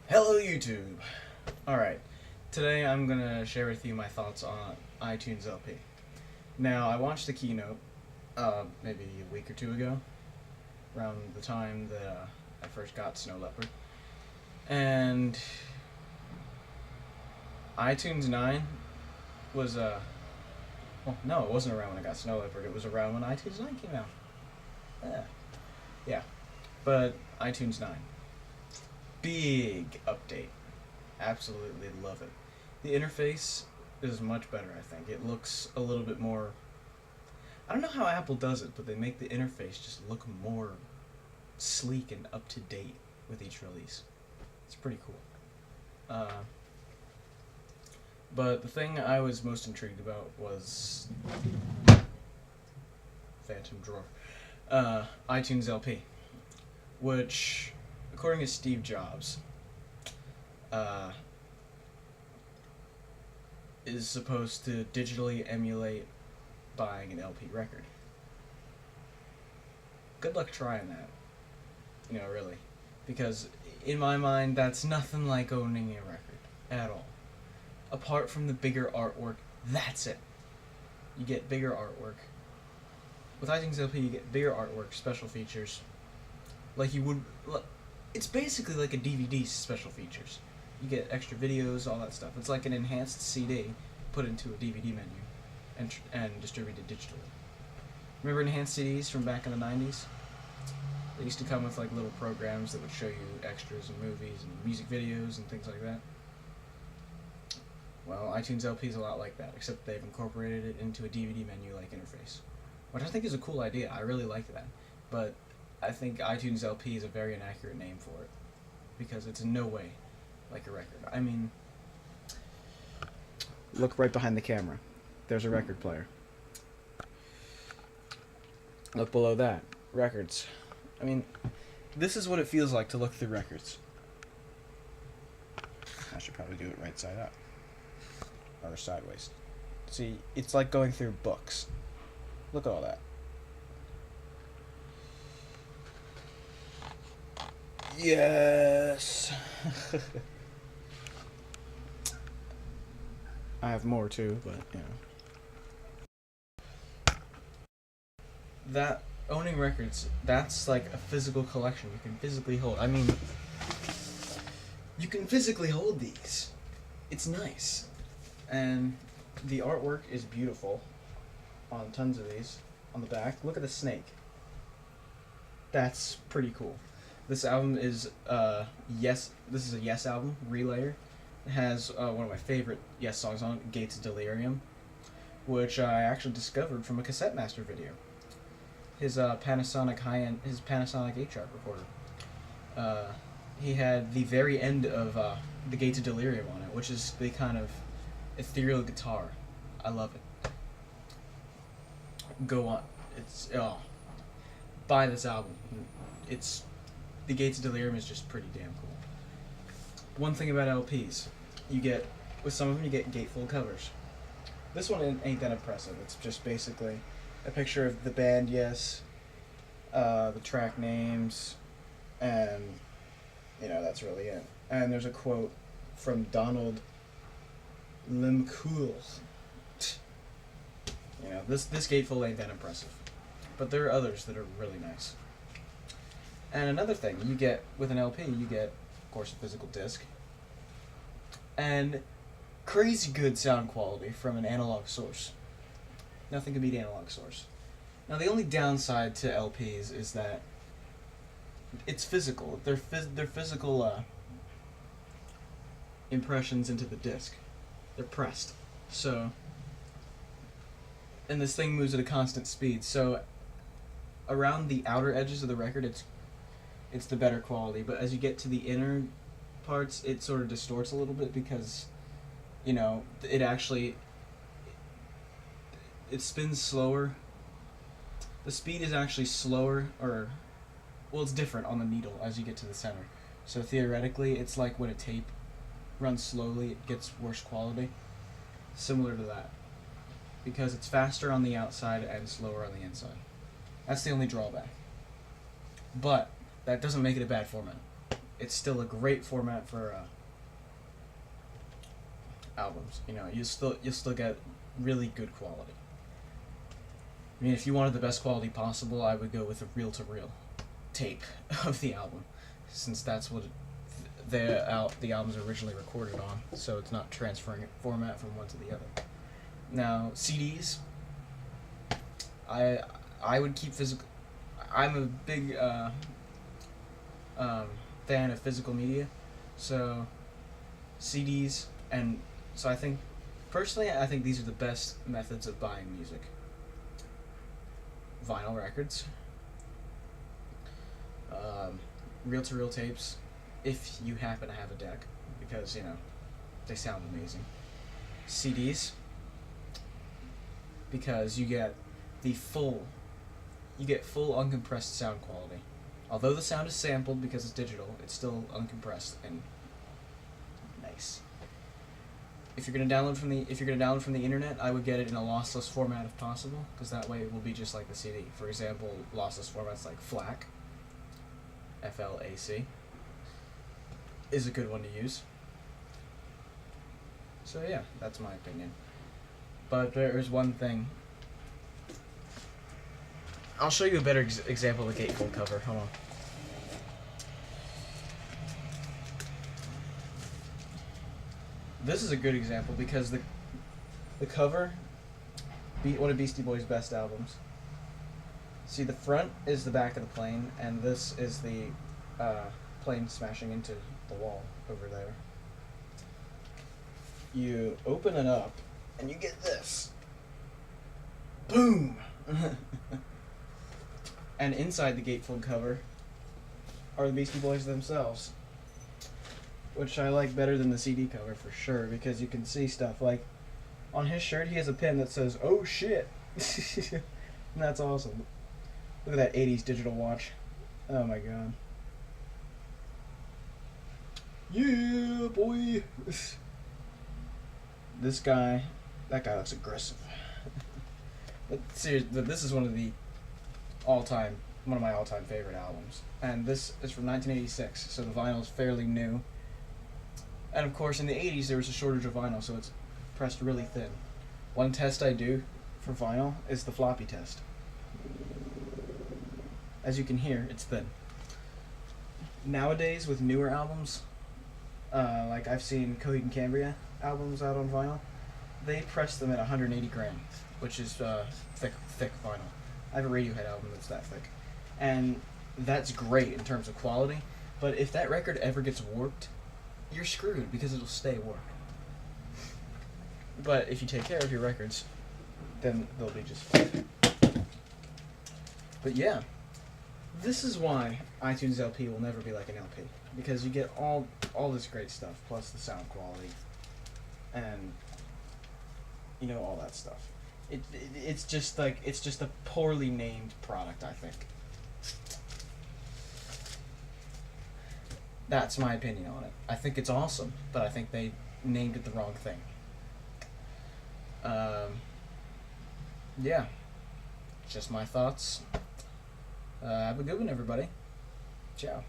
Hello YouTube! Alright, today I'm gonna share with you my thoughts on iTunes LP. Now, I watched the keynote, maybe a week or two ago, around the time that I first got Snow Leopard. And iTunes 9 was, well, no, it wasn't around when I got Snow Leopard, it was around when iTunes 9 came out. Yeah. But iTunes 9. Big update. Absolutely love it. The interface is much better, I think. It looks a little bit more... I don't know how Apple does it, but they make the interface just look more sleek and up-to-date with each release. It's pretty cool. But the thing I was most intrigued about was... Phantom Drawer. iTunes LP. Which, according to Steve Jobs, is supposed to digitally emulate buying an LP record. Good luck trying that. Really. Because, in my mind, that's nothing like owning a record. At all. Apart from the bigger artwork, that's it. You get bigger artwork. With iTunes LP, you get bigger artwork, special features. Like you would... It's basically like a DVD special features. You get extra videos, all that stuff. It's like an enhanced CD put into a DVD menu and distributed digitally. Remember enhanced CDs from back in the 90s? They used to come with like little programs that would show you extras and movies and music videos and things like that. Well, iTunes LP is a lot like that, except they've incorporated it into a DVD menu-like interface. Which I think is a cool idea. I really like that. But I think iTunes LP is a very inaccurate name for it. Because it's in no way like a record. I mean, look right behind the camera. There's a record player. Look below that. Records. I mean, this is what it feels like to look through records. I should probably do it right side up. Or sideways. See, it's like going through books. Look at all that. Yes! I have more too, but, That, owning records, that's like a physical collection you can physically hold. I mean, you can physically hold these. It's nice. And the artwork is beautiful on tons of these. On the back, look at the snake. That's pretty cool. This album is, Yes, this is a Yes album, Relayer. It has one of my favorite Yes songs on it, Gates of Delirium, which I actually discovered from a Cassette Master video. His Panasonic high-end, his Panasonic 8-track recorder. He had the very end of the Gates of Delirium on it, which is the kind of ethereal guitar. I love it. Go on. It's, buy this album. It's... The Gates of Delirium is just pretty damn cool. One thing about LPs, you get, with some of them you get gatefold covers. This one ain't that impressive. It's just basically a picture of the band Yes, the track names, and, that's really it. And there's a quote from Donald Limcool. This gatefold ain't that impressive. But there are others that are really nice. And another thing, you get, with an LP, you get, of course, a physical disc, and crazy good sound quality from an analog source. Nothing can beat analog source. Now, the only downside to LPs is that it's physical. They're physical impressions into the disc. They're pressed. So, and this thing moves at a constant speed, so around the outer edges of the record, it's the better quality, but as you get to the inner parts, it sort of distorts a little bit because, it actually, it spins slower. The speed is actually slower, it's different on the needle as you get to the center. So theoretically, it's like when a tape runs slowly, it gets worse quality. Similar to that. Because it's faster on the outside and slower on the inside. That's the only drawback. But that doesn't make it a bad format. it's still a great format for albums. You know, you'll still get really good quality. I mean, if you wanted the best quality possible, I would go with a reel-to-reel tape of the album, since that's what the album's originally recorded on, so it's not transferring format from one to the other. Now, CDs, I would keep physical. I'm a big fan of physical media, so CDs, and so I think these are the best methods of buying music. Vinyl records, reel-to-reel tapes, if you happen to have a deck, because, you know, they sound amazing. CDs, because you get full uncompressed sound quality. Although the sound is sampled because it's digital, it's still uncompressed and nice. If you're gonna download from the internet, I would get it in a lossless format if possible, because that way it will be just like the CD. For example, lossless formats like FLAC, FLAC, is a good one to use. So yeah, that's my opinion. But there's one thing. I'll show you a better example of the gatefold cover. Hold on. This is a good example because the cover, one of Beastie Boys' best albums. See, the front is the back of the plane, and this is the plane smashing into the wall over there. You open it up, and you get this. Boom! And inside the gatefold cover are the Beastie Boys themselves, which I like better than the CD cover for sure, because you can see stuff like on his shirt he has a pin that says "Oh shit," and that's awesome. Look at that 80s digital watch. Oh my god. Yeah, boy. That guy looks aggressive. But seriously, this is one of my all-time favorite albums. And this is from 1986, so the vinyl is fairly new. And of course, in the 80s, there was a shortage of vinyl, so it's pressed really thin. One test I do for vinyl is the floppy test. As you can hear, it's thin. Nowadays, with newer albums, like I've seen Coheed and Cambria albums out on vinyl, they press them at 180 grams, which is thick vinyl. I have a Radiohead album that's that thick. And that's great in terms of quality, but if that record ever gets warped, you're screwed because it'll stay warped. But if you take care of your records, then they'll be just fine. But yeah, this is why iTunes LP will never be like an LP, because you get all this great stuff, plus the sound quality, and you know, all that stuff. It's just a poorly named product, I think. That's my opinion on it. I think it's awesome, but I think they named it the wrong thing. Yeah. Just my thoughts. Have a good one, everybody. Ciao.